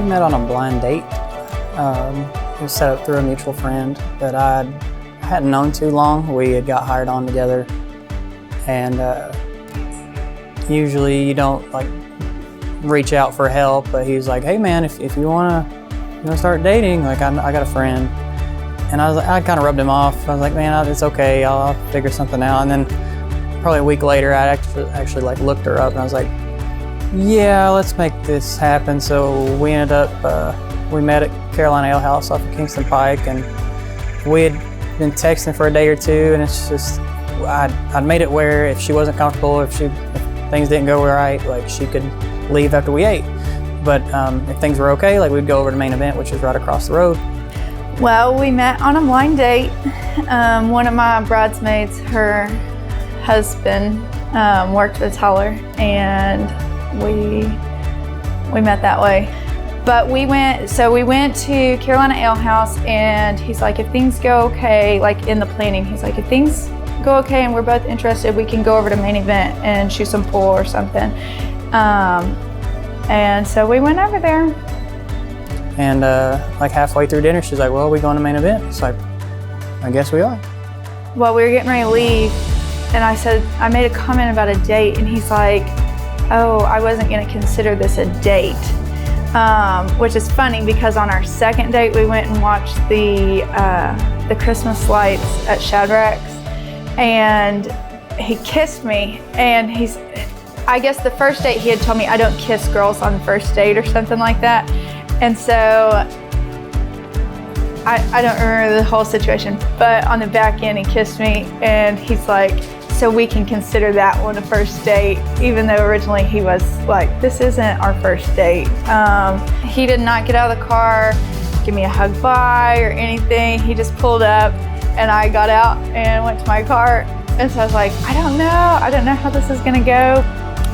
met on a blind date. It was set up through a mutual friend that I hadn't known too long. We had got hired on together, and usually you don't like reach out for help, but he was like, "Hey man, if you wanna start dating, like I got a friend." And I kind of rubbed him off. I was like, "Man, it's okay. I'll figure something out." And then probably a week later, I actually like looked her up, and I was like, "Yeah, let's make this happen." So we ended up we met at Carolina Ale House off of Kingston Pike, and we had been texting for a day or two, and it's just I'd made it where if she wasn't comfortable, if things didn't go right, like she could leave after we ate. But if things were okay, like we'd go over to Main Event, which is right across the road. Well, we met on a blind date. One of my bridesmaids, her husband worked with Tyler, and we met that way. But we went to Carolina Ale House, and he's like, if things go okay, like in the planning, he's like, if things go okay and we're both interested, we can go over to Main Event and shoot some pool or something. And so we went over there. And like halfway through dinner, she's like, "Well, are we going to Main Event?" It's like, "I guess we are." Well, we were getting ready to leave, and I made a comment about a date, and he's like, "Oh, I wasn't going to consider this a date," which is funny because on our second date, we went and watched the Christmas lights at Shadrack's, and he kissed me, and I guess the first date he had told me I don't kiss girls on the first date or something like that. And so I don't remember the whole situation, but on the back end he kissed me, and he's like, so we can consider that one a first date, even though originally he was like, this isn't our first date. He did not get out of the car, give me a hug bye or anything. He just pulled up, and I got out and went to my car. And so I was like, I don't know how this is gonna go.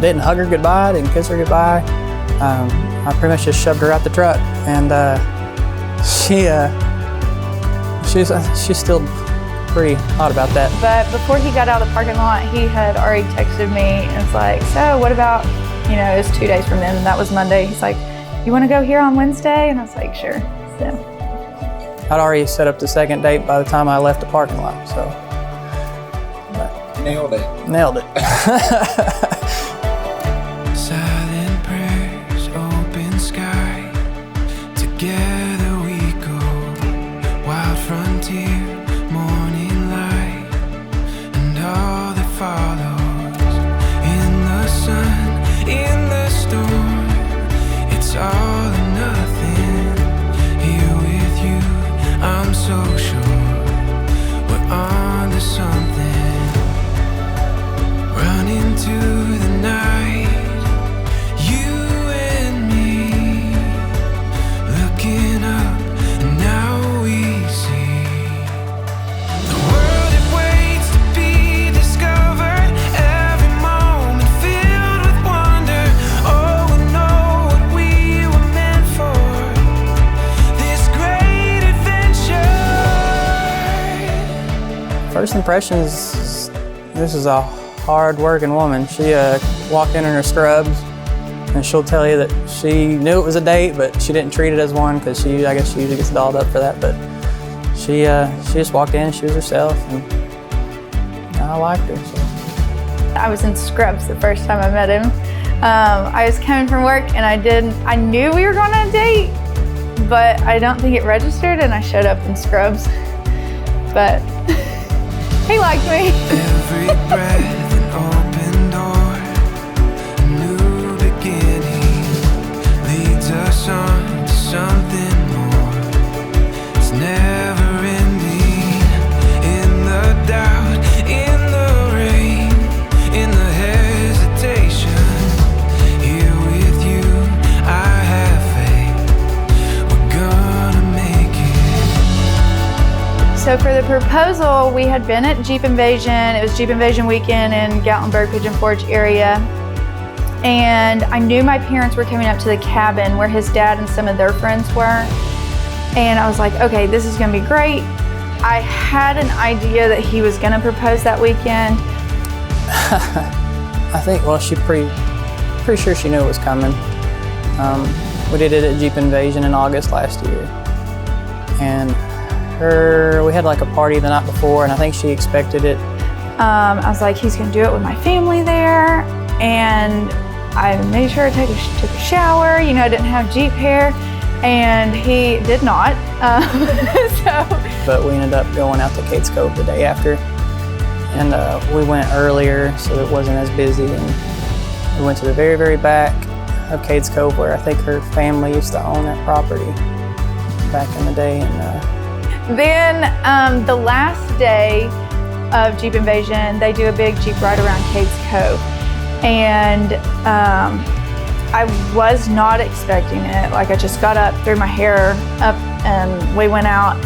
Didn't hug her goodbye, didn't kiss her goodbye. I pretty much just shoved her out the truck, and she's still pretty hot about that. But before he got out of the parking lot, he had already texted me and was like, so what about, it was 2 days from then, and that was Monday. He's like, you want to go here on Wednesday? And I was like, sure. So I'd already set up the second date by the time I left the parking lot, so. Nailed it. Silent prayers, open sky. Together we go. Wild frontier, morning light, and all that follows. In the sun, in the storm, it's all or nothing. Here with you, I'm so sure we're on to something. Run into the night, you and me, looking up, and now we see the world it waits to be discovered. Every moment filled with wonder. Oh, we know what we were meant for, this great adventure. First impressions, this is a hard-working woman. She walked in her scrubs, and she'll tell you that she knew it was a date, but she didn't treat it as one because I guess she usually gets dolled up for that. But she just walked in, she was herself, and I liked her. So. I was in scrubs the first time I met him. I was coming from work, and I knew we were going on a date, but I don't think it registered, and I showed up in scrubs. But he liked me. Every breath an open door, a new beginning leads us on to something more. It's never ending. In the doubt, in the rain, in the hesitation, here with you, I have faith. We're gonna make it. So for the proposal, we had been at Jeep Invasion. It was Jeep Invasion weekend in Gatlinburg, Pigeon Forge area. And I knew my parents were coming up to the cabin where his dad and some of their friends were. And I was like, okay, this is gonna be great. I had an idea that he was gonna propose that weekend. I think, well, she pretty sure she knew it was coming. We did it at Jeep Invasion in August last year. And we had like a party the night before, and I think she expected it. I was like, he's gonna do it with my family there. And I made sure I took a shower, you know, I didn't have Jeep hair, and he did not. But we ended up going out to Kate's Cove the day after. And we went earlier so it wasn't as busy. And we went to the very, very back of Kate's Cove where I think her family used to own that property back in the day. And then the last day of Jeep Invasion, they do a big Jeep ride around Kate's Cove. And I was not expecting it. Like, I just got up, threw my hair up, and we went out.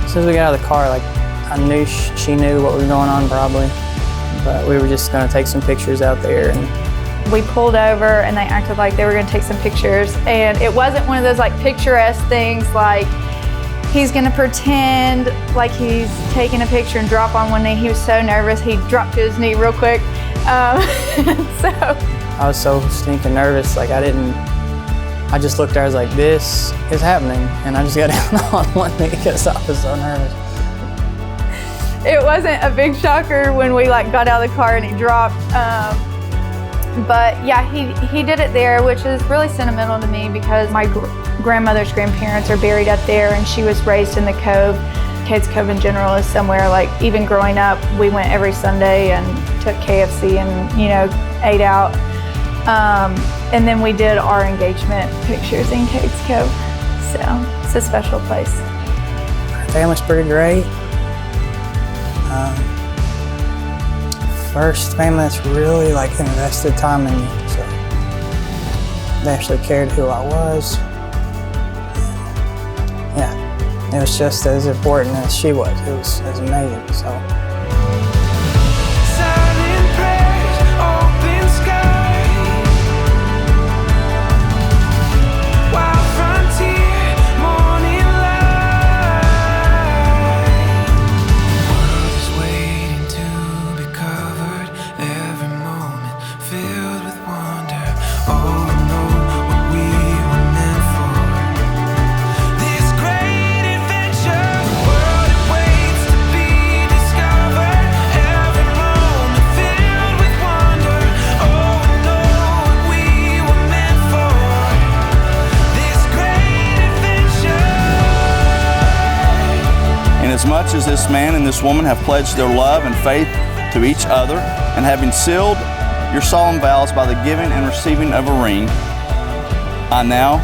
As soon as we got out of the car, like, I knew she knew what was going on probably, but we were just gonna take some pictures out there. And we pulled over and they acted like they were gonna take some pictures, and it wasn't one of those like picturesque things like he's gonna pretend like he's taking a picture and drop on one knee. He was so nervous, he dropped to his knee real quick. So I was so stinking nervous, like I just looked there, I was like, this is happening. And I just got down on one knee because I was so nervous. It wasn't a big shocker when we like got out of the car and he dropped. But yeah, he did it there, which is really sentimental to me because my grandmother's grandparents are buried up there, and she was raised in the Cove. Kate's Cove in general is somewhere, like, even growing up, we went every Sunday and took KFC and, you know, ate out. And then we did our engagement pictures in Kate's Cove. So it's a special place. Our family's pretty great. First family that's really like invested time in me, so they actually cared who I was. Yeah, it was just as important as she was. It was amazing. So. Silent prayers, open sky, wild frontier, morning light. World is waiting to be covered, every moment filled with wonder. Oh, we know what we were meant for. This great adventure, the world it waits to be discovered. Every moment filled with wonder. Oh, we know what we were meant for. This great adventure. Inasmuch as this man and this woman have pledged their love and faith to each other, and having sealed your solemn vows by the giving and receiving of a ring, I now,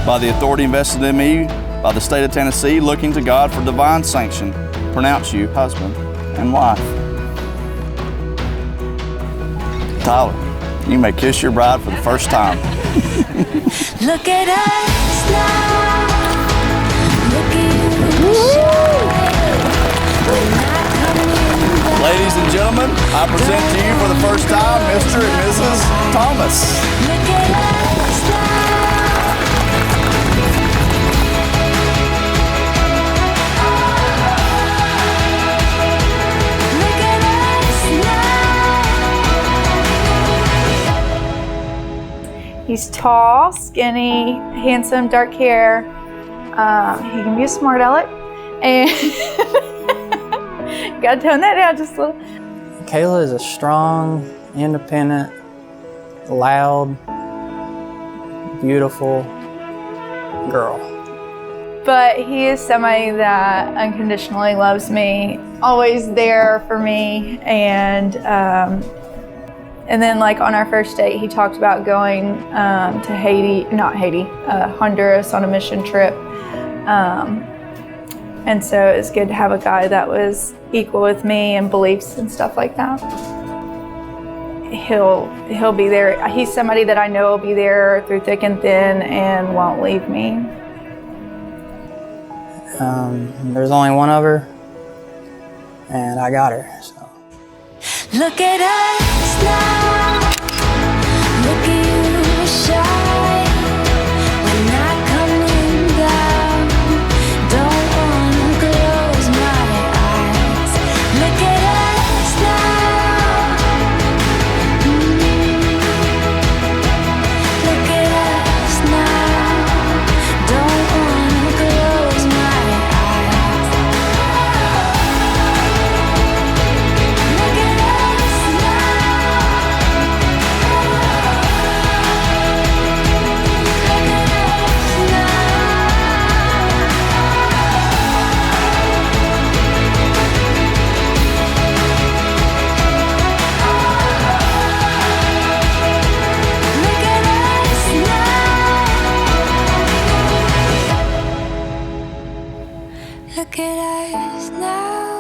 by the authority invested in me by the state of Tennessee, looking to God for divine sanction, pronounce you husband and wife. Tyler, you may kiss your bride for the first time. Look at us now. Look at you shine. We're not coming back. Ladies and gentlemen, I present to you for the first time Mr. and Mrs. Thomas. Look at us now. Look at us now. He's tall, skinny, handsome, dark hair. He can be a smart aleck, and gotta tone that down just a little. Cayla is a strong, independent, loud, beautiful girl. But he is somebody that unconditionally loves me, always there for me, and then like on our first date, he talked about going to Honduras on a mission trip. And so it was good to have a guy that was equal with me and beliefs and stuff like that. He'll be there. He's somebody that I know will be there through thick and thin and won't leave me. There's only one of her, and I got her, so. Look at us now. Look at you shine. We're not coming down. Don't wanna close my eyes. Look at us now. Look at us now. Look at us now.